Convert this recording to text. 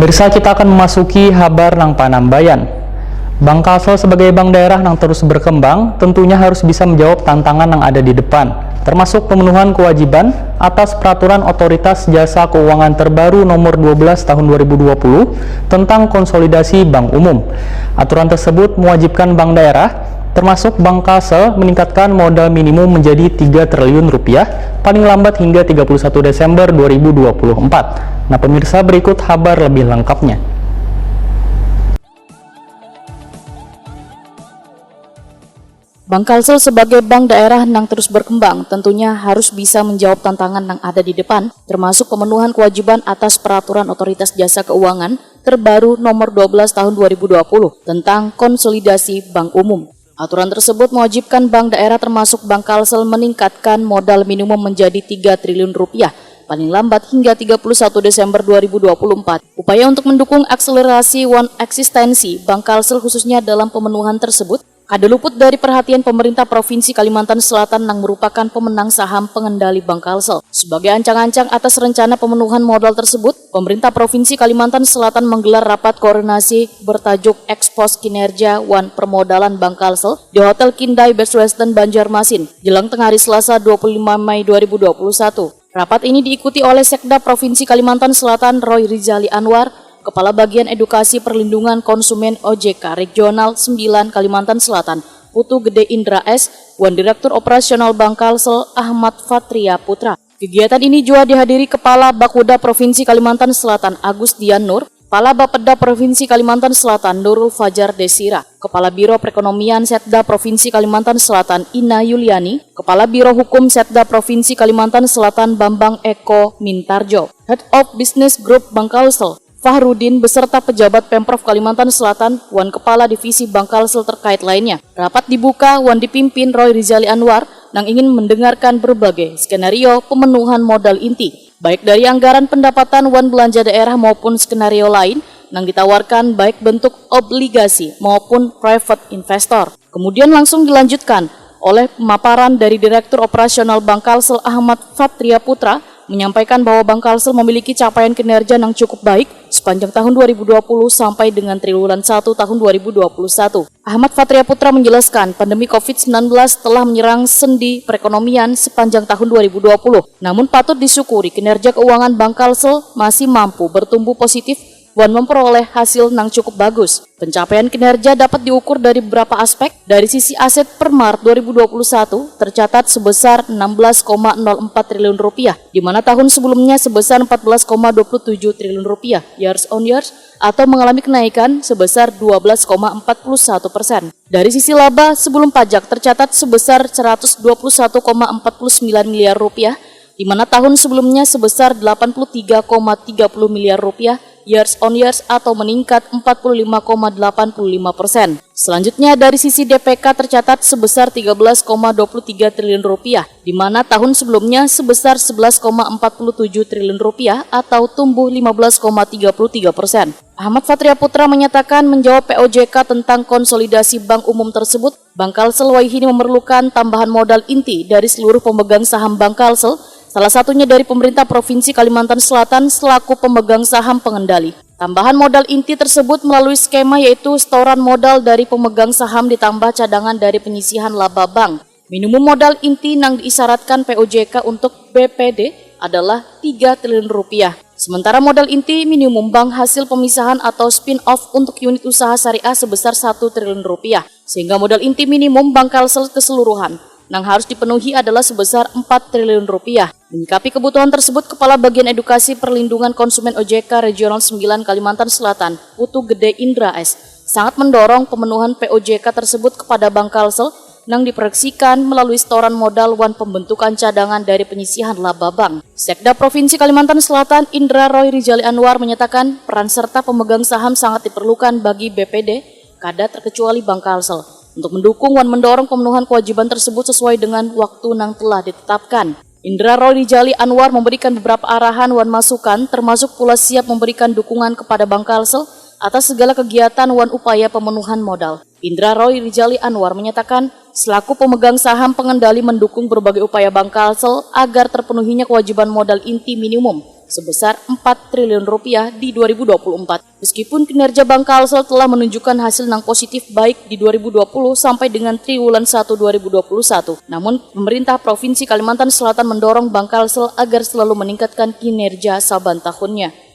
Pemirsa, kita akan memasuki Habar nang Panambayan. Bank Kalsel sebagai bank daerah yang terus berkembang tentunya harus bisa menjawab tantangan yang ada di depan, termasuk pemenuhan kewajiban atas peraturan Otoritas Jasa Keuangan terbaru nomor 12 tahun 2020 tentang konsolidasi bank umum. Aturan tersebut mewajibkan bank daerah termasuk Bank Kalsel meningkatkan modal minimum menjadi 3 triliun rupiah paling lambat hingga 31 Desember 2024. Nah pemirsa, berikut kabar lebih lengkapnya. Bank Kalsel sebagai bank daerah yang terus berkembang tentunya harus bisa menjawab tantangan yang ada di depan, termasuk pemenuhan kewajiban atas peraturan Otoritas Jasa Keuangan terbaru nomor 12 tahun 2020 tentang konsolidasi bank umum. Aturan tersebut mewajibkan bank daerah termasuk Bank Kalsel meningkatkan modal minimum menjadi 3 triliun rupiah paling lambat hingga 31 Desember 2024. Upaya untuk mendukung akselerasi eksistensi Bank Kalsel khususnya dalam pemenuhan tersebut kada luput dari perhatian pemerintah Provinsi Kalimantan Selatan yang merupakan pemenang saham pengendali Bank Kalsel. Sebagai ancang-ancang atas rencana pemenuhan modal tersebut, pemerintah Provinsi Kalimantan Selatan menggelar rapat koordinasi bertajuk Ekspos Kinerja Permodalan Bank Kalsel di Hotel Kindai Best Western Banjarmasin, jelang tengah hari Selasa 25 Mei 2021. Rapat ini diikuti oleh Sekda Provinsi Kalimantan Selatan Roy Rizali Anwar, Kepala Bagian Edukasi Perlindungan Konsumen OJK Regional 9 Kalimantan Selatan, Putu Gede Indra S, Wan Direktur Operasional Bank Kalsel Ahmad Fatria Putra. Kegiatan ini juga dihadiri Kepala Bakuda Provinsi Kalimantan Selatan Agus Dian Nur, Kepala Bapeda Provinsi Kalimantan Selatan Nurul Fajar Desira, Kepala Biro Perekonomian Setda Provinsi Kalimantan Selatan Ina Yuliani, Kepala Biro Hukum Setda Provinsi Kalimantan Selatan Bambang Eko Mintarjo, Head of Business Group Bank Kalsel Fahrudin beserta pejabat Pemprov Kalimantan Selatan, Wan Kepala Divisi Bank Kalsel terkait lainnya. Rapat dibuka Wan dipimpin Roy Rizali Anwar yang ingin mendengarkan berbagai skenario pemenuhan modal inti, baik dari anggaran pendapatan Wan belanja daerah maupun skenario lain yang ditawarkan baik bentuk obligasi maupun private investor. Kemudian langsung dilanjutkan oleh pemaparan dari Direktur Operasional Bank Kalsel Ahmad Fatria Putra menyampaikan bahwa Bank Kalsel memiliki capaian kinerja yang cukup baik sepanjang tahun 2020 sampai dengan triwulan 1 tahun 2021. Ahmad Fatria Putra menjelaskan pandemi COVID-19 telah menyerang sendi perekonomian sepanjang tahun 2020. Namun patut disyukuri kinerja keuangan Bank Kalsel masih mampu bertumbuh positif dan memperoleh hasil yang cukup bagus. Pencapaian kinerja dapat diukur dari beberapa aspek. Dari sisi aset per Maret 2021 tercatat sebesar 16,04 triliun rupiah, di mana tahun sebelumnya sebesar 14,27 triliun rupiah years on years atau mengalami kenaikan sebesar 12,41%. Dari sisi laba sebelum pajak tercatat sebesar 121,49 miliar rupiah, di mana tahun sebelumnya sebesar 83,30 miliar rupiah years on years atau meningkat 45,85%. Selanjutnya dari sisi DPK tercatat sebesar 13,23 triliun rupiah, di mana tahun sebelumnya sebesar 11,47 triliun rupiah atau tumbuh 15,33%. Ahmad Fatria Putra menyatakan menjawab POJK tentang konsolidasi bank umum tersebut, Bank Kalsel Waihini memerlukan tambahan modal inti dari seluruh pemegang saham Bank Kalsel, salah satunya dari pemerintah Provinsi Kalimantan Selatan selaku pemegang saham pengendali. Tambahan modal inti tersebut melalui skema yaitu setoran modal dari pemegang saham ditambah cadangan dari penyisihan laba bank. Minimum modal inti yang diisyaratkan POJK untuk BPD adalah 3 triliun rupiah. Sementara modal inti minimum bank hasil pemisahan atau spin-off untuk unit usaha syariah sebesar 1 triliun rupiah. Sehingga modal inti minimum Bank Kalsel keseluruhan yang harus dipenuhi adalah sebesar 4 triliun rupiah. Menyikapi kebutuhan tersebut, Kepala Bagian Edukasi Perlindungan Konsumen OJK Regional 9 Kalimantan Selatan, Putu Gede Indra S, sangat mendorong pemenuhan POJK tersebut kepada Bank Kalsel yang diproyeksikan melalui setoran modal dan pembentukan cadangan dari penyisihan laba bank. Sekda Provinsi Kalimantan Selatan Indra Roy Rizali Anwar menyatakan peran serta pemegang saham sangat diperlukan bagi BPD, kada terkecuali Bank Kalsel, untuk mendukung dan mendorong pemenuhan kewajiban tersebut sesuai dengan waktu yang telah ditetapkan. Indra Roy Rizali Anwar memberikan beberapa arahan dan masukan, termasuk pula siap memberikan dukungan kepada Bank Kalsel atas segala kegiatan dan upaya pemenuhan modal. Indra Roy Rizali Anwar menyatakan, selaku pemegang saham pengendali mendukung berbagai upaya Bank Kalsel agar terpenuhinya kewajiban modal inti minimum sebesar 4 triliun rupiah di 2024. Meskipun kinerja Bank Kalsel telah menunjukkan hasil yang positif baik di 2020 sampai dengan triwulan 1 2021, namun pemerintah Provinsi Kalimantan Selatan mendorong Bank Kalsel agar selalu meningkatkan kinerja saban tahunnya.